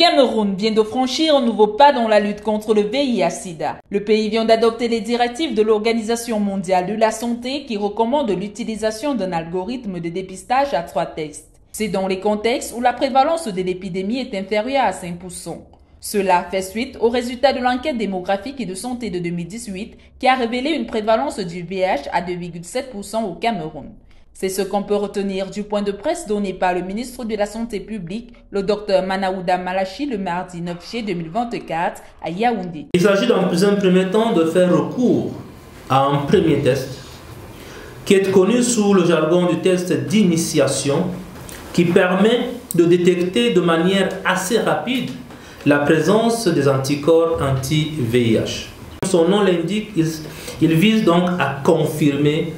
Cameroun vient de franchir un nouveau pas dans la lutte contre le VIH-Sida. Le pays vient d'adopter les directives de l'Organisation mondiale de la santé qui recommande l'utilisation d'un algorithme de dépistage à 3 tests. C'est dans les contextes où la prévalence de l'épidémie est inférieure à 5%. Cela fait suite aux résultats de l'enquête démographique et de santé de 2018 qui a révélé une prévalence du VIH à 2,7% au Cameroun. C'est ce qu'on peut retenir du point de presse donné par le ministre de la Santé publique, le Dr Manaouda Malachi, le mardi 9 juillet 2024 à Yaoundé. Il s'agit dans un premier temps de faire recours à un premier test qui est connu sous le jargon du test d'initiation qui permet de détecter de manière assez rapide la présence des anticorps anti-VIH. Son nom l'indique, il vise donc à confirmer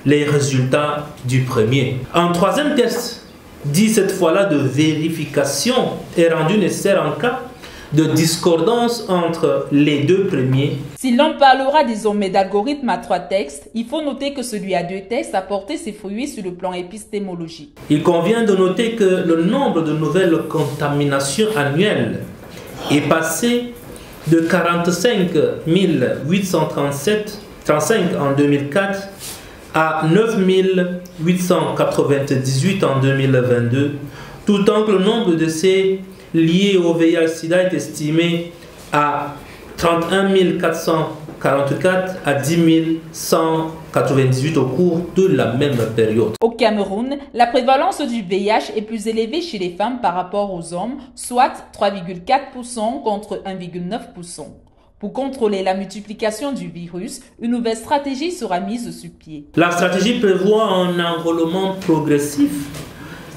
les résultats du premier. Un troisième test, dit cette fois-là de vérification, est rendu nécessaire en cas de discordance entre les deux premiers. Si l'on parlera désormais d'algorithme à 3 textes, il faut noter que celui à 2 textes a porté ses fruits sur le plan épistémologique. Il convient de noter que le nombre de nouvelles contaminations annuelles est passé de 45 835 en 2004 à 9 898 en 2022, tout le temps que le nombre de décès liés au VIH-Sida est estimé à 31 444 à 10 198 au cours de la même période. Au Cameroun, la prévalence du VIH est plus élevée chez les femmes par rapport aux hommes, soit 3,4% contre 1,9%. Pour contrôler la multiplication du virus, une nouvelle stratégie sera mise sur pied. La stratégie prévoit un enrôlement progressif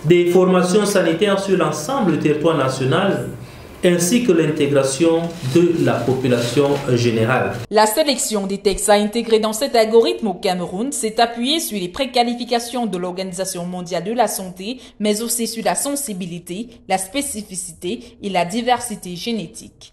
des formations sanitaires sur l'ensemble du territoire national ainsi que l'intégration de la population générale. La sélection des textes à intégrer dans cet algorithme au Cameroun s'est appuyée sur les préqualifications de l'Organisation mondiale de la santé, mais aussi sur la sensibilité, la spécificité et la diversité génétique.